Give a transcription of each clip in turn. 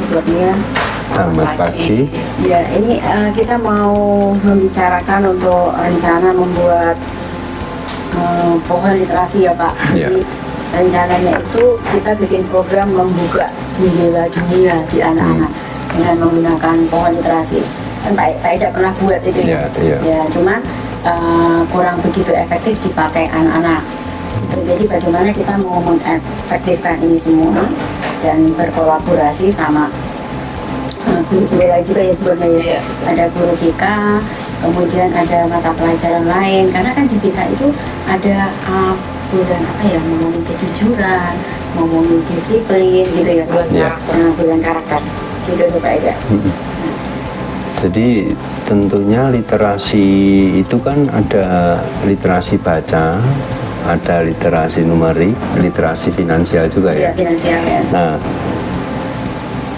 Kurnia. Selamat pagi. Ya, ini kita mau membicarakan untuk rencana membuat pohon literasi ya Pak. Ya. Jadi rencananya itu kita bikin program membuka jendela dunia di anak-anak dengan menggunakan pohon literasi. Kan Pak Eda pernah buat itu ya. Ya, cuman kurang begitu efektif dipakai anak-anak. Jadi bagaimana kita mau mengefektifkan ini semua dan berkolaborasi sama guru-guru lain juga ya sebenarnya. Ada guru BK, kemudian ada mata pelajaran lain, karena kan di BK itu ada bulan apa ya, ngomongin kejujuran, ngomongin disiplin gitu ya, bulan karakter gitu tuh Pak Eda. Jadi tentunya literasi itu kan ada literasi baca, ada literasi numerik, literasi finansial juga ya. Finansial ya. Nah,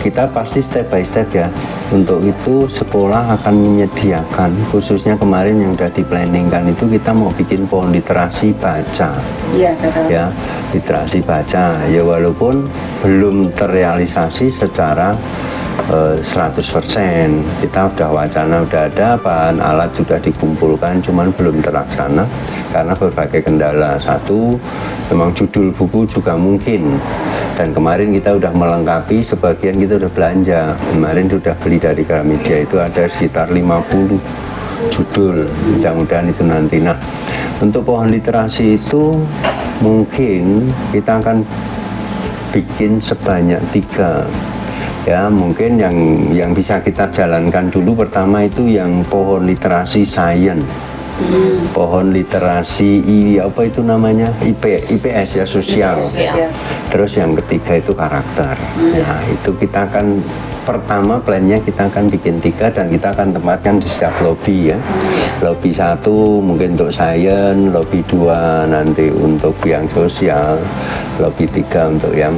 kita pasti step by step ya. Untuk itu sekolah akan menyediakan, khususnya kemarin yang sudah di-planningkan itu kita mau bikin pohon literasi baca. Iya, betul. Ya, literasi baca. Ya walaupun belum terrealisasi secara 100%. Kita udah wacana, udah ada, bahan alat sudah dikumpulkan, cuman belum terlaksana karena berbagai kendala. Satu, memang judul buku juga mungkin, dan kemarin kita udah melengkapi, sebagian kita udah belanja. Kemarin sudah beli dari Gramedia, itu ada sekitar 50 judul, mudah-mudahan itu nanti. Nah, untuk pohon literasi itu mungkin kita akan bikin sebanyak 3 ya, mungkin yang bisa kita jalankan dulu. Pertama itu yang pohon literasi sains, pohon literasi apa itu namanya, IPS ya, sosial. Terus yang ketiga itu karakter. Nah, itu kita akan pertama plannya kita akan bikin 3 dan kita akan tempatkan di setiap lobby ya. Lobby 1 mungkin untuk sains, lobby 2 nanti untuk yang sosial, lobby 3 untuk yang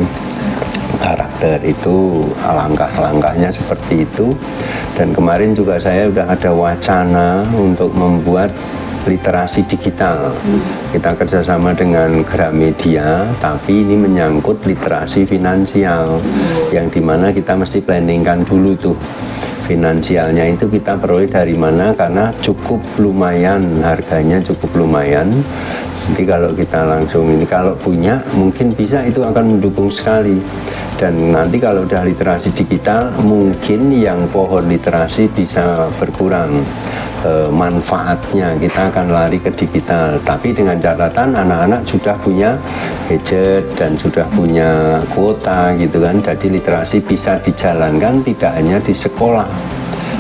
karakter. Itu langkah-langkahnya seperti itu. Dan kemarin juga saya udah ada wacana untuk membuat literasi digital. Kita kerjasama dengan Gramedia, tapi ini menyangkut literasi finansial, yang dimana kita mesti planningkan dulu tuh finansialnya itu kita peroleh dari mana, karena cukup lumayan, harganya cukup lumayan. Nanti kalau kita langsung ini, kalau punya mungkin bisa, itu akan mendukung sekali. Dan nanti kalau udah literasi digital, mungkin yang pohon literasi bisa berkurang manfaatnya, kita akan lari ke digital. Tapi dengan catatan anak-anak sudah punya gadget dan sudah punya kuota gitu kan. Jadi literasi bisa dijalankan tidak hanya di sekolah,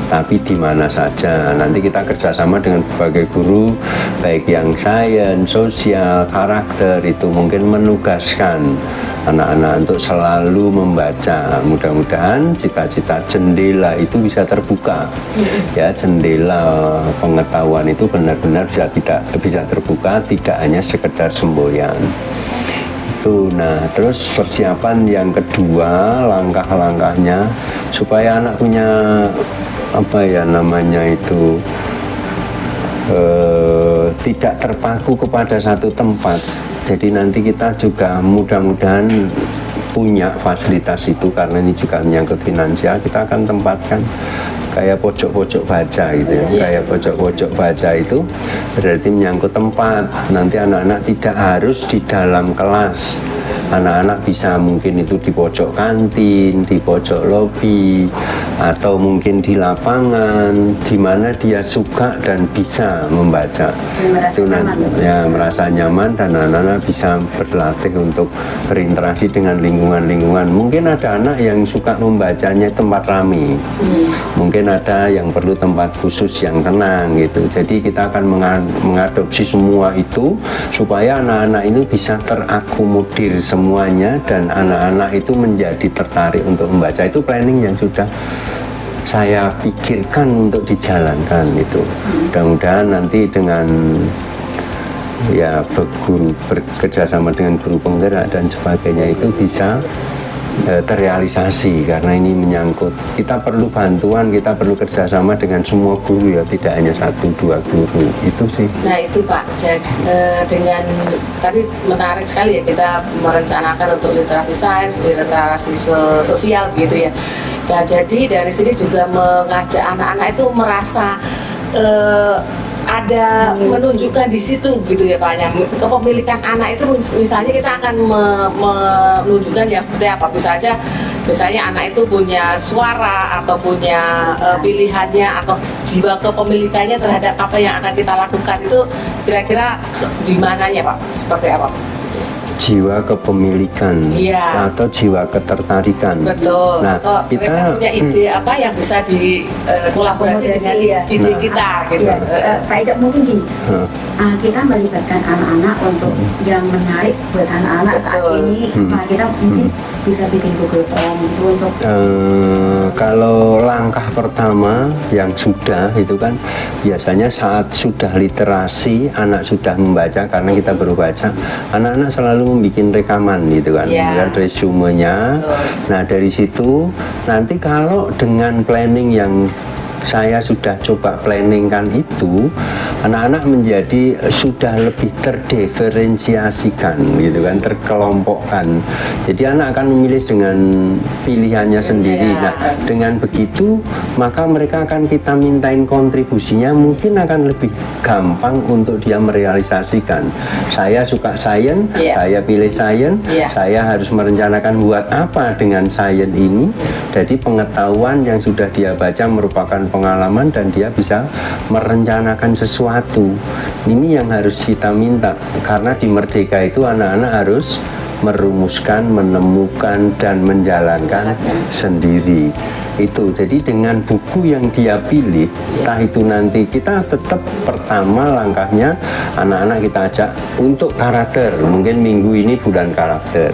tapi di mana saja. Nanti kita kerjasama dengan berbagai guru, baik yang sains, sosial, karakter, itu mungkin menugaskan anak-anak untuk selalu membaca. Mudah-mudahan cita-cita jendela itu bisa terbuka. Ya, jendela pengetahuan itu benar-benar bisa terbuka, tidak hanya sekedar semboyan. Itu. Nah, terus persiapan yang kedua, langkah-langkahnya supaya anak punya apa ya namanya itu, tidak terpaku kepada satu tempat. Jadi nanti kita juga mudah-mudahan punya fasilitas itu, karena ini juga menyangkut finansial. Kita akan tempatkan kayak pojok-pojok baca gitu ya. Kayak pojok-pojok baca itu berarti menyangkut tempat. Nanti anak-anak tidak harus di dalam kelas. Anak-anak bisa mungkin itu di pojok kantin, di pojok lobi, atau mungkin di lapangan, di mana dia suka dan bisa membaca. Itu ya, merasa nyaman, dan anak-anak bisa berlatih untuk berinteraksi dengan lingkungan-lingkungan. Mungkin ada anak yang suka membacanya tempat ramai, mungkin ada yang perlu tempat khusus yang tenang gitu. Jadi kita akan mengadopsi semua itu supaya anak-anak ini bisa terakomodir semuanya, dan anak-anak itu menjadi tertarik untuk membaca. Itu planning yang sudah saya pikirkan untuk dijalankan itu. Mudah-mudahan nanti dengan ya bekerja sama dengan guru penggerak dan sebagainya itu bisa terrealisasi, karena ini menyangkut, kita perlu bantuan, kita perlu kerjasama dengan semua guru ya, tidak hanya 1-2 guru, itu sih. Nah itu Pak, dengan tadi menarik sekali ya, kita merencanakan untuk literasi sains, literasi sosial gitu ya. Nah, jadi dari sini juga mengajak anak-anak itu merasa ada menunjukkan di situ gitu ya Pak, yang kepemilikan anak itu misalnya kita akan menunjukkan yang seperti apa, misalnya anak itu punya suara atau punya pilihannya atau jiwa kepemilikannya terhadap apa yang akan kita lakukan itu kira-kira di mananya Pak, seperti apa? Jiwa kepemilikan atau jiwa ketertarikan. Betul. Nah, kita punya ide apa yang bisa dikolaborasi dengan ide kita gitu. Pak Ida, mungkin gini, kita melibatkan anak-anak untuk yang menarik buat anak-anak saat ini. Kita mungkin bisa bikin Google Form gitu untuk kalau langkah pertama yang sudah itu kan biasanya saat sudah literasi, anak sudah membaca, karena kita baru baca, anak-anak selalu membuat rekaman gitu kan, lihat resumenya. Nah, dari situ nanti kalau dengan planning yang saya sudah coba planningkan itu, anak-anak menjadi sudah lebih terdiferensiasikan gitu kan, terkelompokkan. Jadi anak akan memilih dengan pilihannya sendiri. Nah, dengan begitu maka mereka akan kita mintain kontribusinya, mungkin akan lebih gampang untuk dia merealisasikan. Saya suka sains, saya pilih sains, saya harus merencanakan buat apa dengan sains ini. Jadi pengetahuan yang sudah dia baca merupakan pengalaman dan dia bisa merencanakan sesuatu. Ini yang harus kita minta, karena di Merdeka itu anak-anak harus merumuskan, menemukan dan menjalankan sendiri. Itu jadi dengan buku yang dia pilih, entah itu nanti kita tetap pertama langkahnya anak-anak kita ajak untuk karakter. Mungkin minggu ini bulan karakter,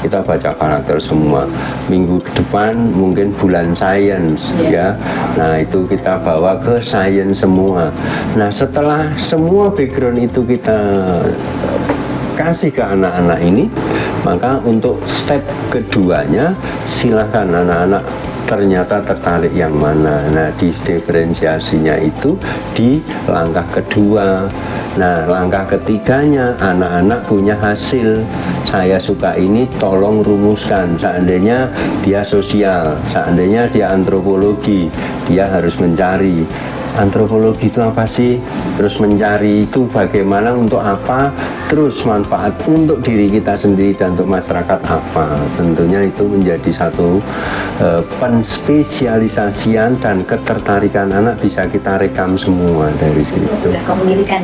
kita baca karakter semua. Minggu depan mungkin bulan sains ya. Nah, itu kita bawa ke sains semua. Nah, setelah semua background itu kita kasih ke anak-anak ini, maka untuk step keduanya silahkan anak-anak ternyata tertarik yang mana. Nah, di diferensiasinya itu di langkah kedua. Nah, langkah ketiganya anak-anak punya hasil. Saya suka ini, tolong rumuskan. Seandainya dia sosial, seandainya dia antropologi, dia harus mencari antropologi itu apa sih, terus mencari itu bagaimana, untuk apa, terus manfaat untuk diri kita sendiri dan untuk masyarakat apa. Tentunya itu menjadi satu penspesialisasian dan ketertarikan anak bisa kita rekam semua dari situ. Kepemilikan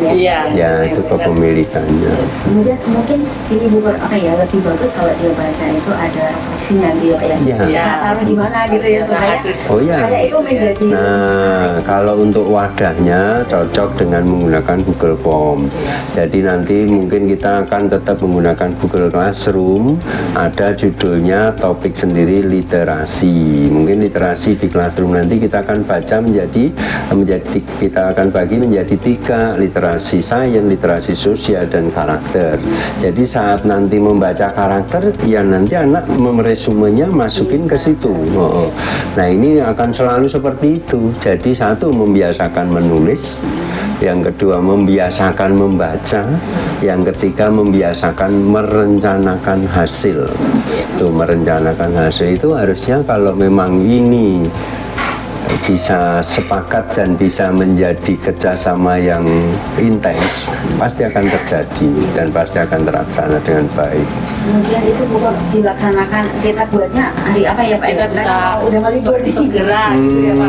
Ya, itu kepemilikannya. Kemudian mungkin ini bukan lebih bagus kalau dia baca itu ada refleksinya gitu ya. Taruh di mana gitu ya supaya itu menjadi. Nah, kalau untuk wadahnya cocok dengan menggunakan Google Form. Jadi nanti mungkin kita akan tetap menggunakan Google Classroom. Ada judulnya topik sendiri literasi. Mungkin literasi di Classroom nanti kita akan baca menjadi kita akan bagi menjadi 3, literasi sains, literasi sosial dan karakter. Jadi saat nanti membaca karakter, ya nanti anak meresumenya masukin ke situ. Nah, ini akan selalu seperti itu. Jadi satu, membiasakan menulis, yang kedua membiasakan membaca, yang ketiga membiasakan merencanakan hasil. Itu merencanakan hasil itu harusnya kalau memang ini bisa sepakat dan bisa menjadi kerjasama yang intens, pasti akan terjadi dan pasti akan terlaksana dengan baik. Kemudian itu bukan dilaksanakan, kita buatnya hari apa ya Pak? Kita bisa udah mau libur di sini. Segera gitu ya Pak,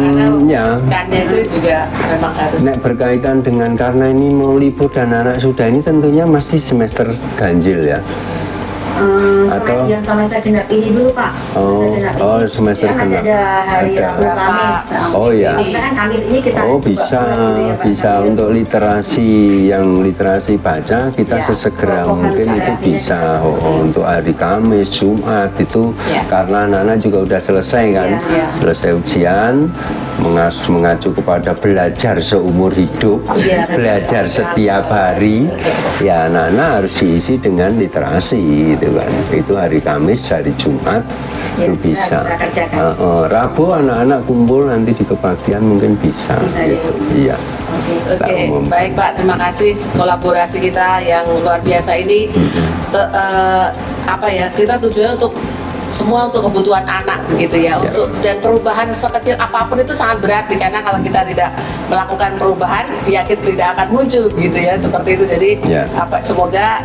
karena itu juga memang harus. Nah, berkaitan dengan karena ini mau libur dan anak sudah ini tentunya mesti semester ganjil ya. Atau yang sama saya genap ini dulu Pak. Semester genap. Masih ada hari Rabu, Kamis. Misalkan Kamis ini kita bisa untuk literasi, yang literasi baca kita sesegera mungkin itu bisa. Untuk hari Kamis, Jumat itu karena anak-anak juga udah selesai kan, selesai ujian, mengacu kepada belajar seumur hidup, belajar setiap hari, ya anak-anak harus diisi dengan literasi gitu kan. Itu hari Kamis, hari Jumat itu bisa. Rabu anak-anak kumpul nanti di kebaktian mungkin bisa gitu. Iya. Oke, baik Pak, terima kasih kolaborasi kita yang luar biasa ini. Kita tujuannya untuk semua untuk kebutuhan anak begitu ya. Untuk dan perubahan sekecil apapun itu sangat berarti karena kalau kita tidak melakukan perubahan ya kita tidak akan muncul gitu ya seperti itu. Jadi semoga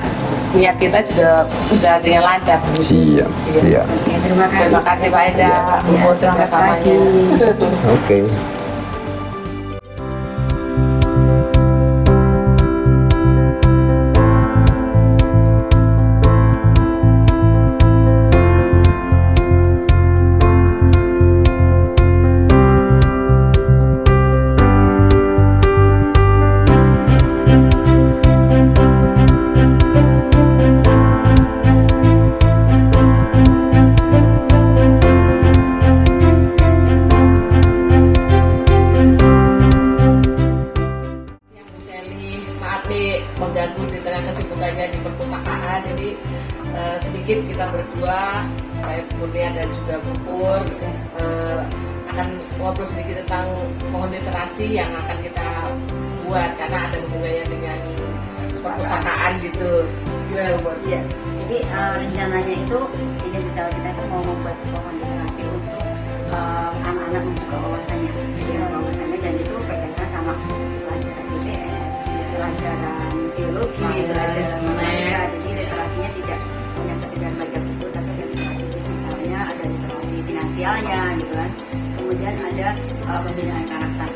niat kita juga berjalan dengan lancar. Siap. Iya. Oke, terima kasih. Terima kasih Pak Eda. Ya, selamat pagi. Oke. Mengganggu di tengah kesibukannya di perpustakaan. Jadi sedikit kita berdua, saya Kurnia dan juga Pupur akan ngobrol sedikit tentang pohon literasi yang akan kita buat karena ada hubungannya dengan perpustakaan gitu. Gimana Bu? Iya. Jadi rencananya itu ini misalnya kita itu mau membuat pohon literasi untuk anak-anak membuka wawasannya, wawasannya dan itu berkaitan sama pelajaran IPS, pelajaran biologi, pelajaran matematika. Jadi literasinya tidak hanya sekedar baca buku, tapi ada literasi digitalnya, ada literasi finansialnya, gitu kan. Kemudian ada pembinaan karakter,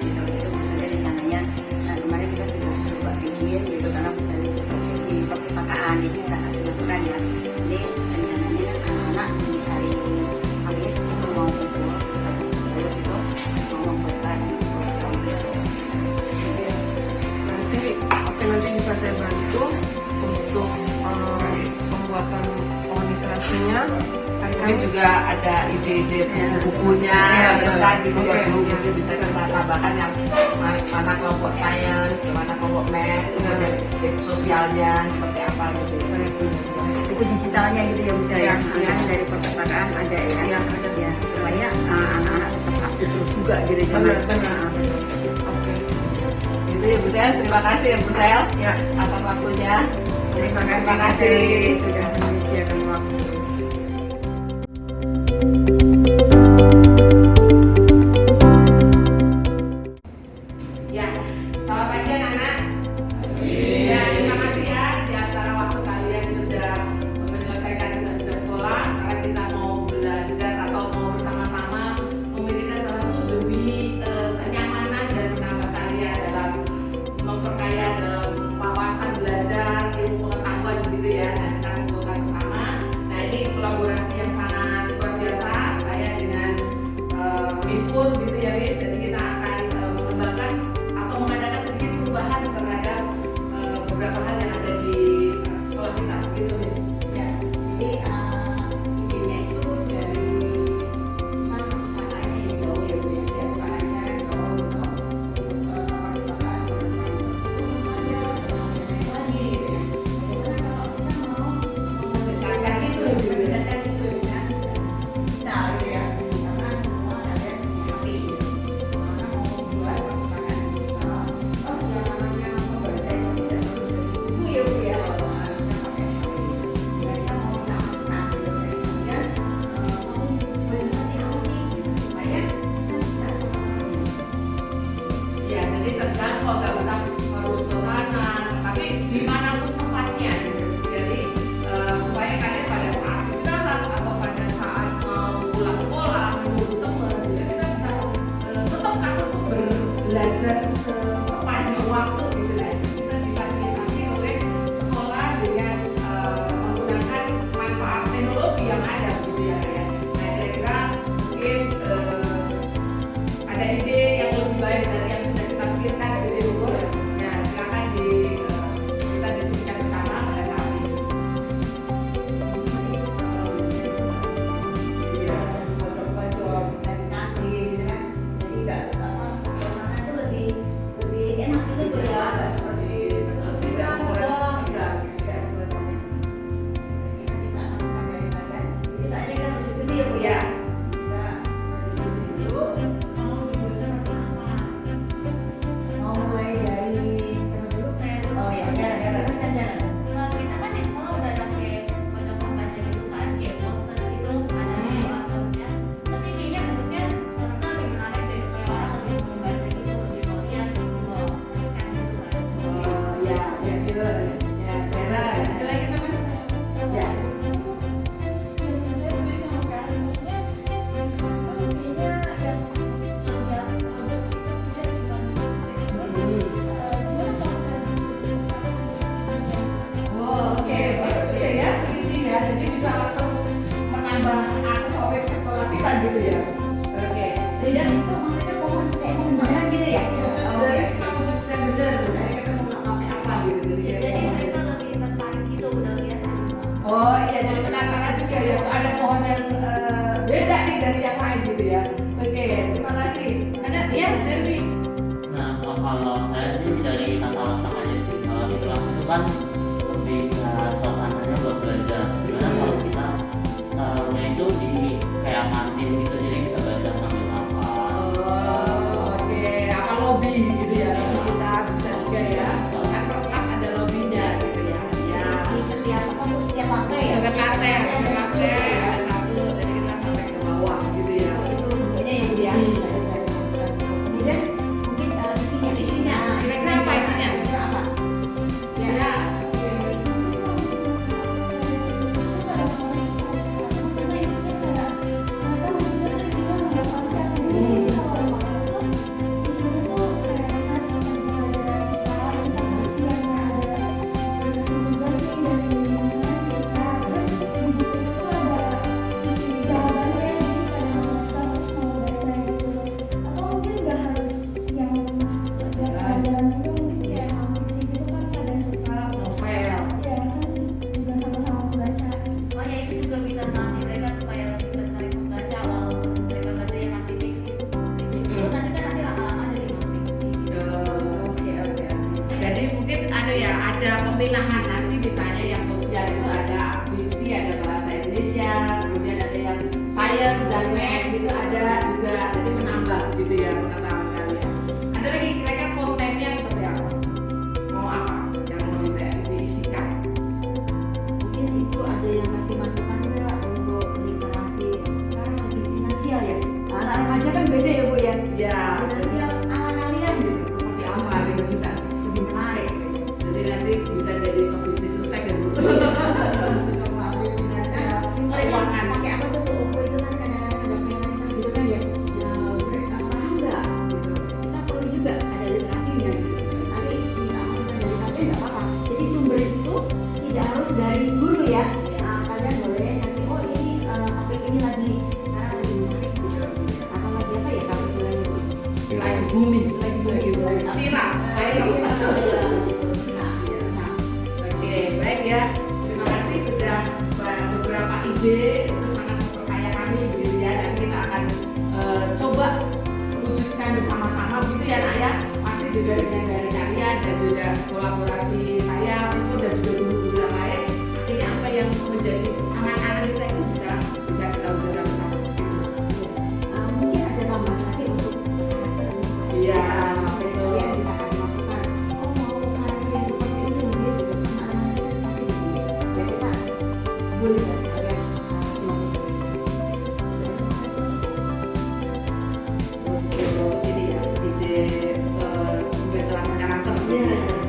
gitu. Itu misalnya rencananya. Nah kemarin kita sudah coba bikin, gitu karena misalnya seperti di perpustakaan itu bisa kasih masukan ya. Ini rencananya anak-anak di hari Kamis itu mau kumpul sekitar jam 10 itu mau membuat program gitu. Nanti bisa saya bantu untuk pembuatan pohon literasinya. Mungkin juga ada ide-ide bukunya, serta gitu ya Bu, mungkin bisa kita tambahkan yang mana kelompok sains, mana kelompok math, kemudian sosialnya seperti apa gitu. Buku digitalnya gitu ya bisa ya, dari perpustakaan ada ya, supaya anak-anak tetap aktif terus juga gitu. Benar. Itu ya Bu Sel, terima kasih ya Bu Sel atas waktunya. Terima kasih sudah menyediakan waktu. Ya, selamat pagi anak-anak. Ya, terima kasih ya di antara waktu kalian sudah menyelesaikan tugas-tugas sekolah. Sekarang kita mau belajar atau mau bersama-sama memiliki salah satu demi kenyamanan dan menambah kalian dalam memperkaya dalam wawasan belajar, ilmu pengetahuan gitu ya. Nah, kita kumpulkan bersama. Nah, ini kolaborasi yang sangat luar biasa. Saya dengan Miss Pur gitu ya Miss. Jadi kita akan mengembangkan atau mengadakan sedikit perubahan terhadap beberapa hal yang ada di sekolah kita gitu Miss. Ya, jadi idenya itu dari mana pusakanya yang jauh ya Bu ya, pusakanya jauh untuk perpustakaan lagi gitu ya. Bagaimana kalau kita mau mendekatkan itu gitu ya, kita gitu ya, karena semua kalian punya HP gitu. Karena mau membuat perpustakaan digital, yang namanya membaca itu tidak harus dari buku ya Bu ya, bisa pakai HP. Mereka mau minta masukan gitu ya. Kemudian mau buat seperti apa sih supaya kita bisa sama-sama. Ya, jadi terjangkau, nggak usah harus ke sana, tapi dimanapun tempatnya gitu. Jadi supaya kalian pada saat istirahat atau pada saat mau pulang sekolah, menunggu teman, gitu, kita bisa tetap kan untuk belajar sepanjang waktu gitu ya. Bisa difasilitasi oleh sekolah dengan menggunakan manfaat teknologi yang ada gitu ya. Nah, kira-kira mungkin ada ide yang lebih baik dari yang sudah kita pikirkan gitu ya Bu. Nah, silakan kita diskusikan ya, ada pohon yang beda nih dari yang lain gitu ya. Oke, terima kasih. Ada sih ya, Jeremy. Nah, kalau saya sih dari tata letak aja sih. Kalau di kelas itu kan lebih suasananya buat belajar. Gimana kalau kita taruhnya itu di kayak kantin gitu, jadi kita belajar sambil makan. Oh, oke, apa lobby gitu ya? Lobby kita bisa juga ya. Kan per kelas ada lobbynya gitu ya. Ya. Di setiap lantai ya. Ada lantai, ada satu, jadi kita sampai ke bawah gitu ya. Itu bentuknya yang dia. Kemudian mungkin isinya. Kira-kira apa isinya? Apa? Ya. Novel. Oh ya, itu juga bisa melatih mereka supaya lebih tertarik membaca walaupun mereka bacanya masih fiksi. Itu nanti kan nanti lama-lama jadi non-fiksi. Oke. Jadi mungkin ada pemilahan nanti misalnya yang sosial itu ada fiksi, ada bahasa Indonesia, kemudian ada yang science dan math gitu ada juga. Jadi menambah gitu ya pengetahuan kalian. Ada lagi kira-kira kontennya seperti apa? Mau apa yang mau diisikan? Mungkin itu ada yang kasih masukan enggak untuk literasi sekarang lebih finansial ya. Anak remaja kan beda ya Bu ya. Ya. Finansial ala kalian gitu seperti apa gitu bisa lebih menarik gitu. Jadi nanti bisa jadi pebisnis sukses ya Bu. Bisa mengambil finansial keuangan. Pakai apa tuh Bu? UFO itu kan kadang-kadang ada pengen gitu kan ya. Ya mereka paham nggak gitu. Kita perlu juga ada literasinya gitu. Tapi minta masukan dari kalian nggak apa-apa. Jadi sumber itu tidak harus dari guru ya. Nah, kalian boleh kasih oh ini topik ini lagi sekarang lagi menarik gitu. Atau lagi apa ya kalau mulai Lagi booming. lagi Viral. Bisa. Oke, baik ya. Terima kasih sudah beberapa ide, itu sangat memperkaya kami gitu ya. Dan kita akan coba wujudkan bersama-sama gitu ya Nak ya. Pasti juga dengan dari kalian dan juga kolaborasi saya, Wisnu dan juga guru-guru yang lain. Akhirnya apa yang menjadi angan-angan kita itu bisa kita wujudkan bersama. Mungkin ada tambahan lagi untuk Iya, kalian bisa kasih masukan. Oh mau karakter yang seperti ini dia sudah pengalaman kita pasti di sini. Ya kita boleh kan kalian kasih masukan. Untuk ini ya, ide pembentukan karakter. Iya.